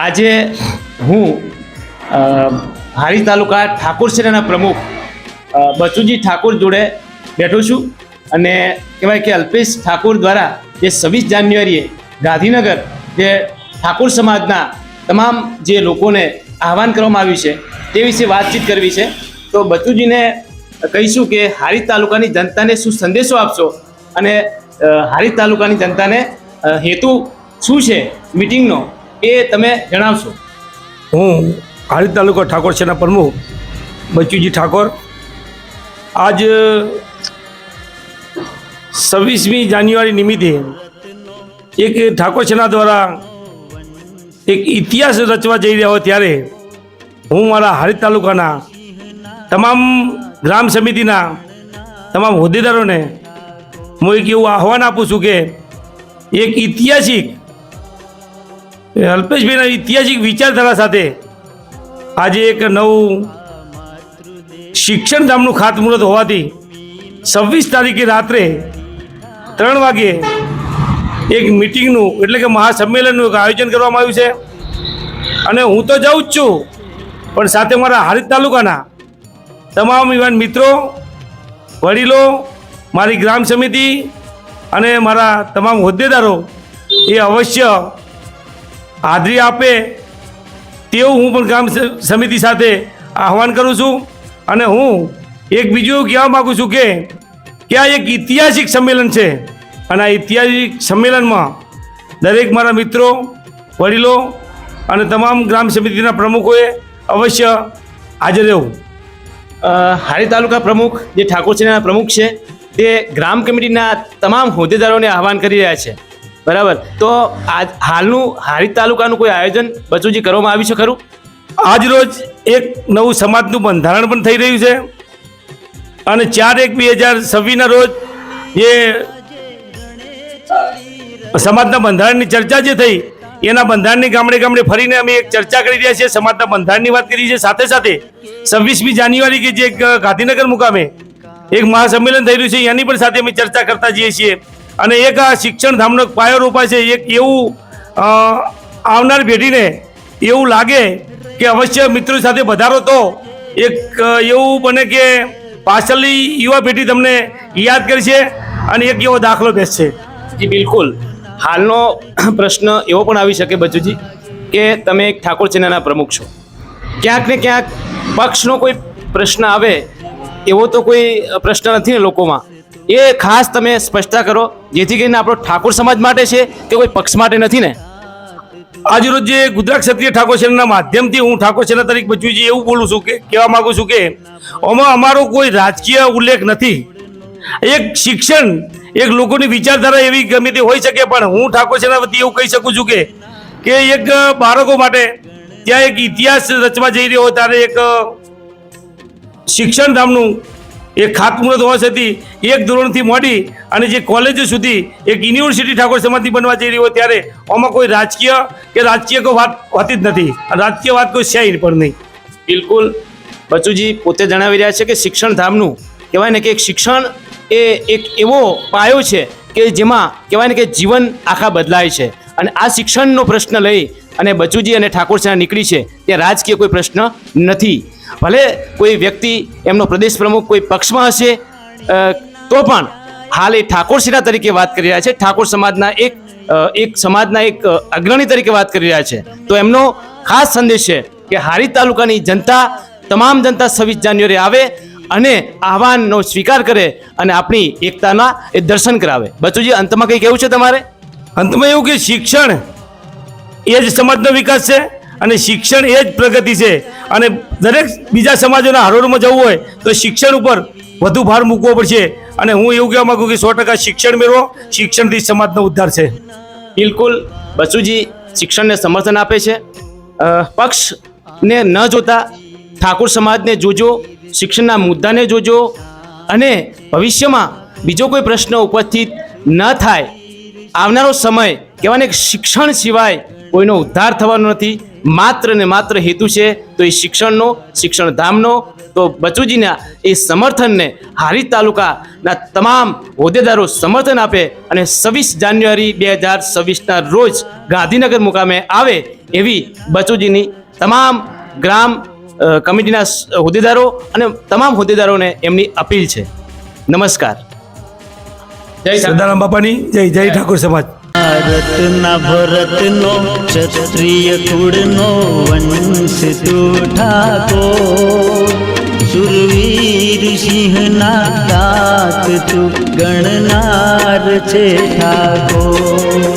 આજે હું હારી તાલુકા ઠાકોર સેનાના પ્રમુખ બચુજી ઠાકોર જોડે બેઠો છું અને કહેવાય કે અલ્પેશ ઠાકોર દ્વારા જે 26 જાન્યુઆરીએ ગાંધીનગર જે ઠાકોર સમાજના તમામ જે લોકોને આહવાન કરવામાં આવ્યું છે તે વિશે વાતચીત કરવી છે. તો બચુજીને કહીશું કે હારી તાલુકાની જનતાને શું સંદેશો આપશો અને હારી તાલુકાની જનતાને હેતુ શું છે મિટિંગનો એ તમે જણાવશો. હું હારી તાલુકા ઠાકોર સેના પ્રમુખ બચુજી ઠાકોર આજ 26મી જાન્યુઆરી નિમિત્તે એક ઠાકોર સેના દ્વારા એક ઇતિહાસ રચવા જઈ રહ્યા હોય ત્યારે હું મારા હારી તાલુકાના તમામ ગ્રામ સમિતિના તમામ હોદ્દેદારોને હું એક એવું આહવાન આપું છું કે એક ઐતિહાસિક અલ્પેશભાઈના ઐતિહાસિક વિચારધારા સાથે આજે એક નવું શિક્ષણ ધામનું ખાતમુહૂર્ત હોવાથી 26 તારીખે રાત્રે 3 વાગે એક મિટિંગનું એટલે કે મહાસંમેલનનું એક આયોજન કરવામાં આવ્યું છે. અને હું તો જાઉં જ છું પણ સાથે મારા હારી તાલુકાના તમામ યુવાન મિત્રો, વડીલો, મારી ગ્રામ સમિતિ અને મારા તમામ હોદ્દેદારો એ અવશ્ય હાજરી આપે તેવું હું પણ ગ્રામ સમિતિ સાથે આહવાન કરું છું. અને હું એક બીજું એવું કહેવા માગું છું કે આ એક ઐતિહાસિક સંમેલન છે અને આ ઐતિહાસિક સંમેલનમાં દરેક મારા મિત્રો, વડીલો અને તમામ ગ્રામ સમિતિના પ્રમુખોએ અવશ્ય હાજર રહેવું. હારી તાલુકા પ્રમુખ જે ઠાકોર સેનાના પ્રમુખ છે તે ગ્રામ કમિટીના તમામ હોદ્દેદારોને આહવાન કરી રહ્યા છે, બરાબર? તો હાલનું હારી તાલુકાનું કોઈ આયોજન બચુજી કરવામાં આવ્યું છે ખરું? આજ રોજ એક નવું સમાજનું બંધારણ પણ થઈ રહ્યું છે અને 4/1/2026ના રોજ જે સમાજના બંધારણની ચર્ચા જે થઈ એના બંધારણની ગામડે ગામડે ફરીને અમે એક ચર્ચા કરી રહ્યા છીએ, સમાજના બંધારણની વાત કરી છે. સાથે સાથે 26મી જાન્યુઆરી કે જે ગાંધીનગર મુકામે એક મહાસંમેલન થઈ રહ્યું છે એની પણ સાથે અમે ચર્ચા કરતા જઈએ છીએ. અને એક આ શિક્ષણ ધામનો પાયો રોપાય છે. એક એવું આવનાર પેઢીને એવું લાગે કે અવશ્ય મિત્રો સાથે વધારો તો એક એવું બને કે પાછળની યુવા પેઢી તમને યાદ કરશે અને એક એવો દાખલો બેસશે. જી બિલકુલ. હાલનો પ્રશ્ન એવો પણ આવી શકે બચુજી કે તમે એક ઠાકોર સેનાના પ્રમુખ છો, ક્યાંક ને ક્યાંક પક્ષનો કોઈ પ્રશ્ન આવે એવો તો કોઈ પ્રશ્ન નથી ને લોકોમાં, એ ખાસ તમે સ્પષ્ટતા કરો જેથી કરીને આપણો ઠાકોર સમાજ માટે છે કે કોઈ પક્ષ માટે નથી ને? આજરોજ જે ગુજરાત ક્ષત્રિય ઠાકોર સેનાના માધ્યમથી હું ઠાકોર સેના તરીકે બચુજી એવું બોલું છું કે કહેવા માગું છું કે આમાં અમારો કોઈ રાજકીય ઉલ્લેખ નથી. એક શિક્ષણ, એક લોકોની વિચારધારા એવી ગમે તે હોઈ શકે પણ હું ઠાકોર સેના વતી એવું કહી શકું છું કે એક બાળકો માટે ત્યાં એક ઇતિહાસ રચવા જઈ રહ્યો ત્યારે એક શિક્ષણ ધામનું એક ખાતમુહૂર્ત હોવા છતાં એક ધોરણથી મોડી અને જે કોલેજો સુધી એક યુનિવર્સિટી ઠાકોર સમાજની બનવા જઈ રહી હોય ત્યારે આમાં કોઈ રાજકીય કોઈ વાત હોતી જ નથી. રાજકીય વાત કોઈ છે પણ નહીં. બિલકુલ. બચુજી પોતે જણાવી રહ્યા છે કે શિક્ષણ ધામનું કહેવાય ને કે એક શિક્ષણ એ એક એવો પાયો છે કે જેમાં કહેવાય ને કે જીવન આખા બદલાય છે. અને આ શિક્ષણનો પ્રશ્ન લઈ અને બચુજી અને ઠાકોર સેના નીકળી છે ત્યાં રાજકીય કોઈ પ્રશ્ન નથી. ભલે કોઈ વ્યક્તિ એમનો પ્રદેશ પ્રમુખ કોઈ પક્ષમાં હશે તો પણ હાલ એ ઠાકોર સેના તરીકે વાત કરી રહ્યા છે, ઠાકોર સમાજના એક સમાજના એક અગ્રણી તરીકે વાત કરી રહ્યા છે. તો એમનો ખાસ સંદેશ છે કે હારી તાલુકાની જનતા, તમામ જનતા 26 જાન્યુઆરી આવે અને આહવાનનો સ્વીકાર કરે અને આપણી એકતાના એ દર્શન કરાવે. બચુજી અંતમાં કંઈ કહેવું છે તમારે? અંતમાં એવું કે શિક્ષણ એ જ સમાજનો વિકાસ છે અને શિક્ષણ એ જ પ્રગતિ છે. અને દરેક બીજા સમાજોના હરોળમાં જવું હોય તો શિક્ષણ ઉપર વધુ ભાર મૂકવો પડશે. અને હું એવું કહેવા માગું કે 100% શિક્ષણ મેળવો, શિક્ષણથી સમાજનો ઉદ્ધાર છે. બિલકુલ. બચુજી શિક્ષણને સમર્થન આપે છે. પક્ષને ન જોતા ઠાકોર સમાજને જોજો, શિક્ષણના મુદ્દાને જોજો અને ભવિષ્યમાં બીજો કોઈ પ્રશ્ન ઉપસ્થિત ન થાય. આવનારો સમય કહેવાય ને કે શિક્ષણ સિવાય કોઈનો ઉદ્ધાર થવાનો નથી. માત્ર ને માત્ર હેતુ છે તો એ શિક્ષણનો, શિક્ષણધામનો. તો બચુજીના એ સમર્થનને હારીજ તાલુકાના તમામ હોદ્દેદારો સમર્થન આપે અને 26 જાન્યુઆરી 2026ના રોજ ગાંધીનગર મુકામે આવે એવી બચુજીની તમામ ગ્રામ કમિટીના હોદ્દેદારો અને તમામ હોદ્દેદારોને એમની અપીલ છે. નમસ્કાર. જય સદારામ બાપાની જય. જય ઠાકોર સમાજ. ભારતના ભરતનો ક્ષત્રિય કુળનો વંશ તું ઠાકોર, સુરવીર સિંહના તાત તું ગણનાર છે ઠાકોર.